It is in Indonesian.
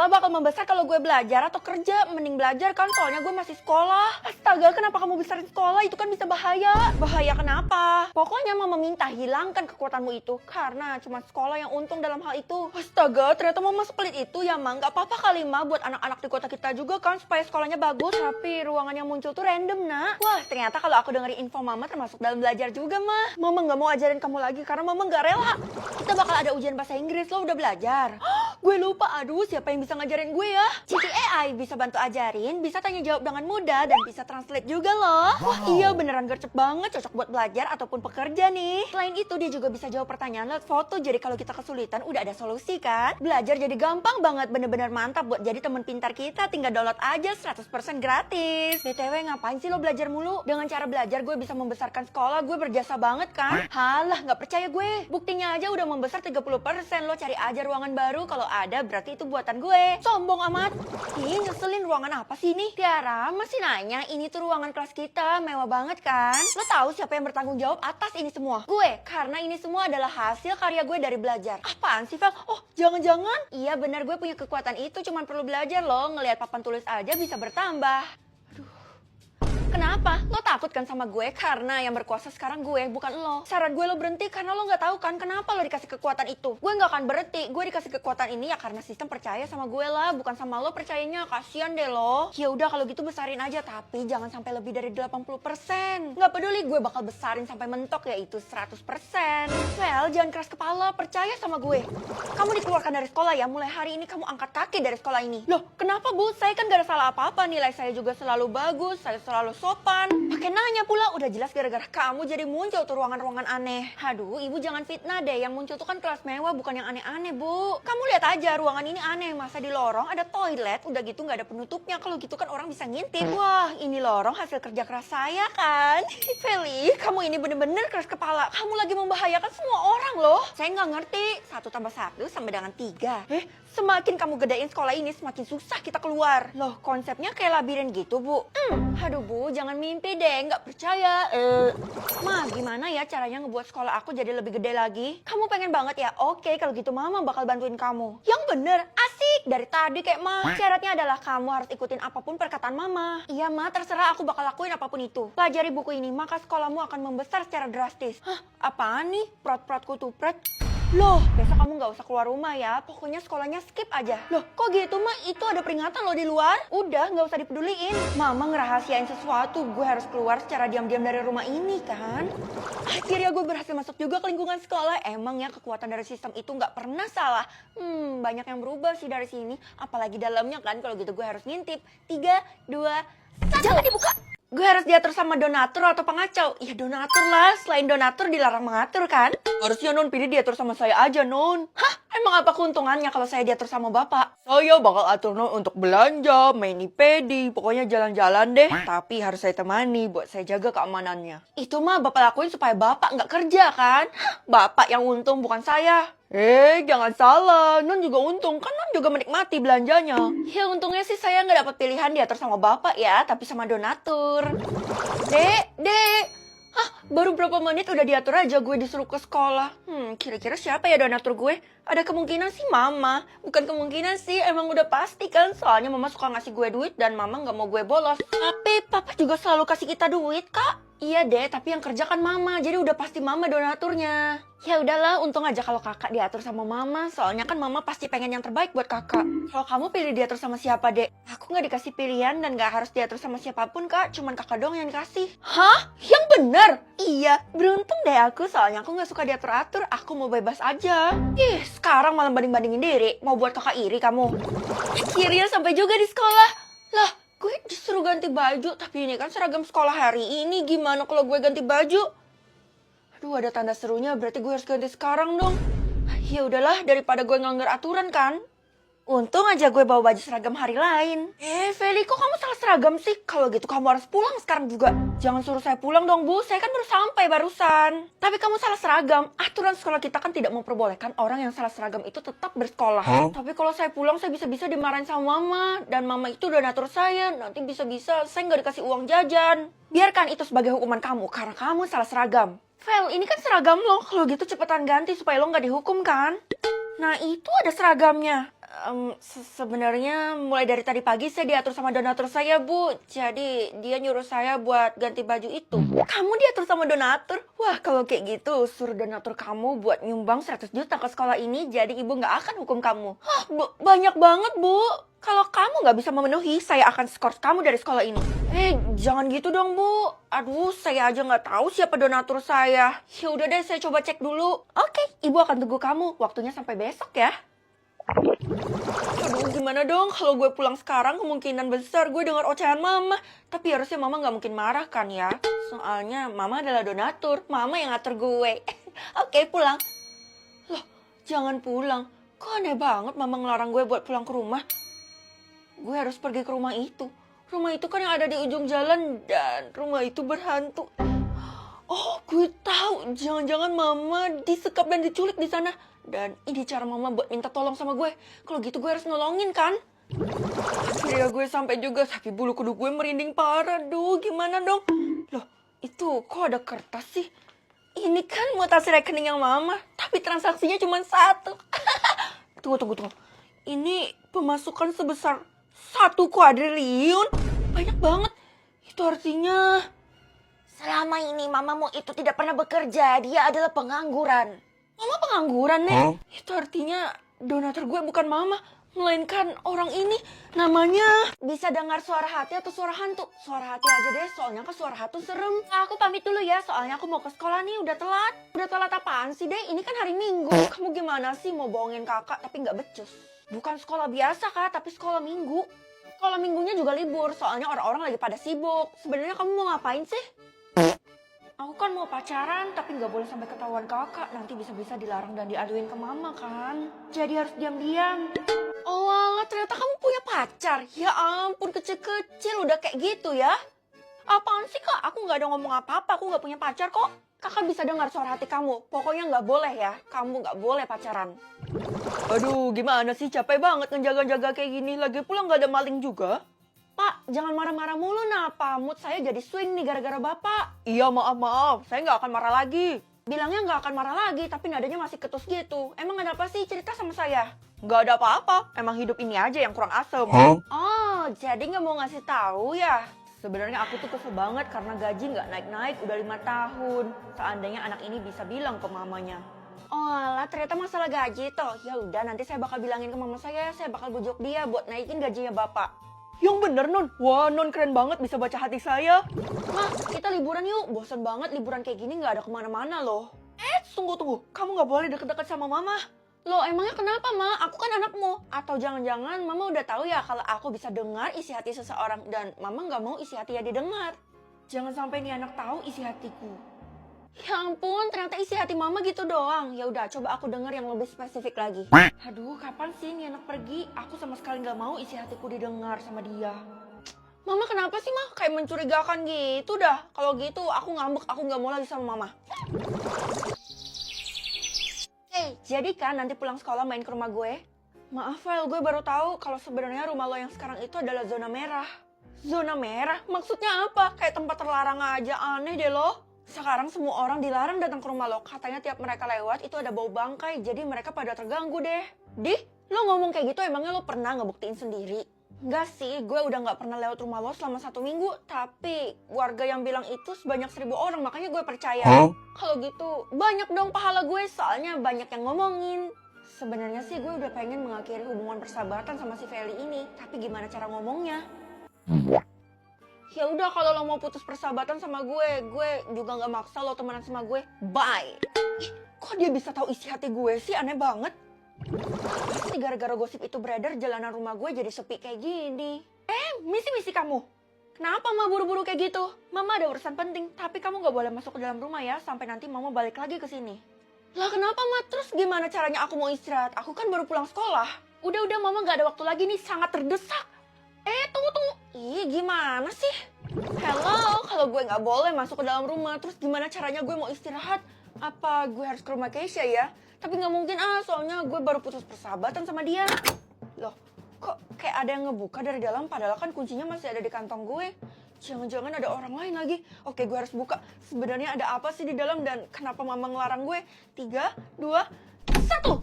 sekolah bakal membesar kalau gue belajar atau kerja. Mending belajar kan, soalnya gue masih sekolah. Astaga, kenapa kamu besarin sekolah? Itu kan bisa bahaya. Bahaya kenapa? Pokoknya mama minta hilangkan kekuatanmu itu. Karena cuma sekolah yang untung dalam hal itu. Astaga, ternyata mama sepelit itu ya, Ma. Gak apa-apa kali, Ma, buat anak-anak di kota kita juga kan, supaya sekolahnya bagus. Tapi ruangan yang muncul tuh random, nak. Wah, ternyata kalau aku dengerin info mama termasuk dalam belajar juga, Ma. Mama gak mau ajarin kamu lagi karena mama gak rela. Kita bakal ada ujian bahasa Inggris, lo udah belajar? Gue lupa, aduh siapa yang bisa ngajarin gue ya? Citi AI bisa bantu ajarin, bisa tanya jawab dengan mudah, dan bisa translate juga loh. Wah iya beneran gercep banget, cocok buat belajar ataupun pekerja nih. Selain itu dia juga bisa jawab pertanyaan lewat foto, jadi kalau kita kesulitan udah ada solusi kan? Belajar jadi gampang banget, bener-bener mantap buat jadi teman pintar kita, tinggal download aja 100% gratis. BTW ngapain sih lo belajar mulu? Dengan cara belajar gue bisa membesarkan sekolah, gue berjasa banget kan? Halah gak percaya gue, buktinya aja udah membesar 30%, lo cari aja ruangan baru, kalau ada berarti itu buatan gue. Sombong amat. Ih ngeselin, ruangan apa sih ini? Tiara masih nanya, ini tuh ruangan kelas kita, mewah banget kan? Lo tahu siapa yang bertanggung jawab atas ini semua? Gue, karena ini semua adalah hasil karya gue dari belajar. Apaan sih Vel? Oh jangan-jangan? Iya benar, gue punya kekuatan itu, cuman perlu belajar loh. Ngelihat papan tulis aja bisa bertambah. Kenapa? Lo takut kan sama gue? Karena yang berkuasa sekarang gue, bukan lo. Saran gue lo berhenti karena lo gak tahu kan kenapa lo dikasih kekuatan itu. Gue gak akan berhenti. Gue dikasih kekuatan ini ya karena sistem percaya sama gue lah, bukan sama lo percayanya. Kasian deh lo. Ya udah kalau gitu besarin aja, tapi jangan sampai lebih dari 80%. Gak peduli, gue bakal besarin sampai mentok, yaitu 100%. Well, jangan keras kepala, percaya sama gue. Kamu dikeluarkan dari sekolah ya, mulai hari ini kamu angkat kaki dari sekolah ini. Loh, kenapa Bu? Saya kan gak ada salah apa-apa, nilai saya juga selalu bagus, saya selalu sopan. Pakai nanya pula, udah jelas gara-gara kamu jadi muncul tuh ruangan-ruangan aneh. Aduh, ibu jangan fitnah deh, yang muncul tuh kan kelas mewah, bukan yang aneh-aneh, Bu. Kamu lihat aja, ruangan ini aneh, masa di lorong ada toilet, udah gitu nggak ada penutupnya, kalau gitu kan orang bisa ngintip. Wah, ini lorong hasil kerja keras saya kan? Feli, kamu ini bener-bener keras kepala, kamu lagi membahayakan semua orang loh. Saya nggak ngerti, 1 tambah 1 sama dengan 3. Semakin kamu gedein sekolah ini, semakin susah kita keluar. Loh, konsepnya kayak labirin gitu, Bu. Aduh, Bu, jangan mimpi deh, nggak percaya. Ma, gimana ya caranya ngebuat sekolah aku jadi lebih gede lagi? Kamu pengen banget ya? Oke, kalau gitu Mama bakal bantuin kamu. Yang bener, asik. Dari tadi kayak Ma. Syaratnya adalah kamu harus ikutin apapun perkataan Mama. Iya, Ma, terserah, aku bakal lakuin apapun itu. Pelajari buku ini, maka sekolahmu akan membesar secara drastis. Hah, apaan nih? Prot-protku tupret. Loh, besok kamu nggak usah keluar rumah ya. Pokoknya sekolahnya skip aja. Loh, kok gitu, Ma? Itu ada peringatan loh di luar. Udah, nggak usah dipeduliin. Mama ngerahasiain sesuatu. Gue harus keluar secara diam-diam dari rumah ini, kan? Akhirnya gue berhasil masuk juga ke lingkungan sekolah. Emang ya, kekuatan dari sistem itu nggak pernah salah. Banyak yang berubah sih dari sini. Apalagi dalamnya kan, kalau gitu gue harus ngintip. 3, 2, 1. Jangan dibuka! Gue harus diatur sama donatur atau pengacau? Ya donatur lah, selain donatur dilarang mengatur kan? Harusnya Non pilih diatur sama saya aja, Non. Hah? Emang apa keuntungannya kalau saya diatur sama Bapak? Saya bakal atur Non untuk belanja, main IPD, pokoknya jalan-jalan deh. Tapi harus saya temani buat saya jaga keamanannya. Itu mah Bapak lakuin supaya Bapak nggak kerja kan? Hah, Bapak yang untung bukan saya. Jangan salah, Non juga untung, kan Non juga menikmati belanjanya. Ya untungnya sih saya nggak dapat pilihan diatur sama Bapak ya, tapi sama donatur. Dek, hah, baru berapa menit udah diatur aja gue disuruh ke sekolah. Kira-kira siapa ya donatur gue? Ada kemungkinan sih Mama. Bukan kemungkinan sih, emang udah pasti kan. Soalnya Mama suka ngasih gue duit dan Mama nggak mau gue bolos. Tapi Papa juga selalu kasih kita duit, Kak. Iya deh, tapi yang kerja kan Mama, jadi udah pasti Mama donaturnya. Ya udahlah, untung aja kalau Kakak diatur sama Mama, soalnya kan Mama pasti pengen yang terbaik buat Kakak. Kalau kamu pilih diatur sama siapa, Dek? Aku nggak dikasih pilihan dan nggak harus diatur sama siapapun, Kak. Cuman Kakak doang yang dikasih. Hah? Yang bener? Iya, beruntung deh aku, soalnya aku nggak suka diatur-atur, aku mau bebas aja. Sekarang malah banding-bandingin diri, mau buat Kakak iri kamu. Akhirnya sampai juga di sekolah. Lah, gue disuruh ganti baju, tapi ini kan seragam sekolah hari ini, gimana kalau gue ganti baju? Aduh, ada tanda serunya, berarti gue harus ganti sekarang dong. Ya udahlah, daripada gue ngelanggar aturan kan. Untung aja gue bawa baju seragam hari lain. Feli, kok kamu salah seragam sih? Kalau gitu kamu harus pulang sekarang juga. Jangan suruh saya pulang dong, Bu. Saya kan baru sampai barusan. Tapi kamu salah seragam. Aturan sekolah kita kan tidak memperbolehkan orang yang salah seragam itu tetap bersekolah. Tapi kalau saya pulang, saya bisa-bisa dimarahin sama Mama. Dan Mama itu donatur saya. Nanti bisa-bisa saya nggak dikasih uang jajan. Biarkan itu sebagai hukuman kamu, karena kamu salah seragam. Fel, ini kan seragam lo. Kalau gitu cepetan ganti supaya lo nggak dihukum kan? Nah, itu ada seragamnya. Sebenarnya mulai dari tadi pagi saya diatur sama donatur saya, Bu. Jadi dia nyuruh saya buat ganti baju itu. Kamu diatur sama donatur? Wah, kalau kayak gitu, suruh donatur kamu buat nyumbang 100 juta ke sekolah ini, jadi ibu nggak akan hukum kamu. Hah, Bu, banyak banget, Bu. Kalau kamu nggak bisa memenuhi, saya akan skor kamu dari sekolah ini. Jangan gitu dong, Bu. Aduh, saya aja nggak tahu siapa donatur saya. Ya udah deh, saya coba cek dulu. Oke, ibu akan tunggu kamu. Waktunya sampai besok ya. Aduh, gimana dong kalau gue pulang sekarang, kemungkinan besar gue dengar ocehan mama. Tapi harusnya mama nggak mungkin marah kan ya. Soalnya mama adalah donatur, mama yang ngatur gue. Oke, pulang. Loh, jangan pulang. Kok aneh banget mama ngelarang gue buat pulang ke rumah. Gue harus pergi ke rumah itu. Rumah itu kan yang ada di ujung jalan dan rumah itu berhantu. Oh, gue tahu. Jangan-jangan mama disekap dan diculik di sana. Dan ini cara mama buat minta tolong sama gue. Kalau gitu gue harus nolongin kan? Akhirnya gue sampai juga, tapi bulu kuduk gue merinding parah. Duh, gimana dong? Loh, itu kok ada kertas sih? Ini kan mutasi rekening yang mama, tapi transaksinya cuma 1. Tunggu. Ini pemasukan sebesar 1 kuadriliun? Banyak banget. Itu artinya selama ini mamamu itu tidak pernah bekerja. Dia adalah pengangguran. Mama pengangguran, Nek? Itu artinya donatur gue bukan mama, melainkan orang ini. Namanya bisa dengar suara hati atau suara hantu. Suara hati aja deh, soalnya ke suara hantu serem. Aku pamit dulu ya, soalnya aku mau ke sekolah nih, udah telat. Udah telat apaan sih, Dek? Ini kan hari Minggu. Kamu gimana sih mau bohongin kakak tapi nggak becus? Bukan sekolah biasa, Kak, tapi sekolah Minggu. Sekolah Minggunya juga libur, soalnya orang-orang lagi pada sibuk. Sebenarnya kamu mau ngapain sih? Aku kan mau pacaran, tapi nggak boleh sampai ketahuan kakak. Nanti bisa-bisa dilarang dan diaduin ke mama kan. Jadi harus diam-diam. Oh alah, ternyata kamu punya pacar. Ya ampun, kecil-kecil udah kayak gitu ya. Apaan sih, Kak? Aku nggak ada ngomong apa-apa. Aku nggak punya pacar kok. Kakak bisa dengar suara hati kamu. Pokoknya nggak boleh ya. Kamu nggak boleh pacaran. Aduh, gimana sih? Capek banget ngejaga-jaga kayak gini. Lagi pula nggak ada maling juga. Pak, jangan marah-marah mulu napa. Mood saya jadi swing nih gara-gara Bapak. Iya, maaf. Saya nggak akan marah lagi. Bilangnya nggak akan marah lagi, tapi nadanya masih ketus gitu. Emang ada apa sih? Cerita sama saya. Nggak ada apa-apa. Emang hidup ini aja yang kurang asem. Oh, jadi nggak mau ngasih tahu ya? Sebenarnya aku tuh kesel banget karena gaji nggak naik-naik udah 5 tahun. Seandainya anak ini bisa bilang ke mamanya. Oh alah, ternyata masalah gaji toh. Ya udah, nanti saya bakal bilangin ke mama saya bakal bujuk dia buat naikin gajinya Bapak. Yang bener, Non. Wah, Non keren banget bisa baca hati saya. Ma, kita liburan yuk. Bosan banget liburan kayak gini nggak ada kemana-mana loh. Tunggu. Kamu nggak boleh deket-deket sama Mama. Loh, emangnya kenapa, Ma? Aku kan anakmu. Atau jangan-jangan Mama udah tahu ya kalau aku bisa dengar isi hati seseorang. Dan Mama nggak mau isi hatinya didengar. Jangan sampai nih anak tahu isi hatiku. Ya ampun, ternyata isi hati Mama gitu doang. Ya udah, coba aku denger yang lebih spesifik lagi. Aduh, kapan sih nih anak pergi? Aku sama sekali nggak mau isi hatiku didengar sama dia. Mama kenapa sih, Ma? Kayak mencurigakan gitu dah. Kalau gitu aku ngambek, aku nggak mau lagi sama Mama. Jadi kan nanti pulang sekolah main ke rumah gue? Maaf, Vel, gue baru tahu kalau sebenarnya rumah lo yang sekarang itu adalah zona merah. Zona merah? Maksudnya apa? Kayak tempat terlarang aja, aneh deh lo. Sekarang semua orang dilarang datang ke rumah lo. Katanya tiap mereka lewat itu ada bau bangkai. Jadi mereka pada terganggu deh. Lo ngomong kayak gitu emangnya lo pernah ngebuktiin sendiri? Enggak sih, gue udah gak pernah lewat rumah lo selama 1 minggu. Tapi warga yang bilang itu sebanyak 1000 orang, makanya gue percaya. Kalau gitu, banyak dong pahala gue, soalnya banyak yang ngomongin. Sebenarnya sih gue udah pengen mengakhiri hubungan persahabatan sama si Feli ini. Tapi gimana cara ngomongnya? Ya udah, kalau lo mau putus persahabatan sama gue juga nggak maksa lo temenan sama gue. Bye. Kok dia bisa tahu isi hati gue sih? Aneh banget. Pasti gara-gara gosip itu beredar, jalanan rumah gue jadi sepi kayak gini. Misi kamu. Kenapa Ma buru-buru kayak gitu? Mama ada urusan penting, tapi kamu nggak boleh masuk ke dalam rumah ya sampai nanti Mama balik lagi ke sini. Lah kenapa, Ma? Terus gimana caranya aku mau istirahat? Aku kan baru pulang sekolah. Udah Mama nggak ada waktu lagi nih, sangat terdesak. Tunggu. Ih, gimana sih? Hello, kalau gue nggak boleh masuk ke dalam rumah, terus gimana caranya gue mau istirahat? Apa gue harus ke rumah Keisha ya? Tapi nggak mungkin soalnya gue baru putus persahabatan sama dia. Loh, kok kayak ada yang ngebuka dari dalam, padahal kan kuncinya masih ada di kantong gue. Jangan-jangan ada orang lain lagi. Oke, gue harus buka. Sebenarnya ada apa sih di dalam dan kenapa Mama ngelarang gue? 3, 2, 1.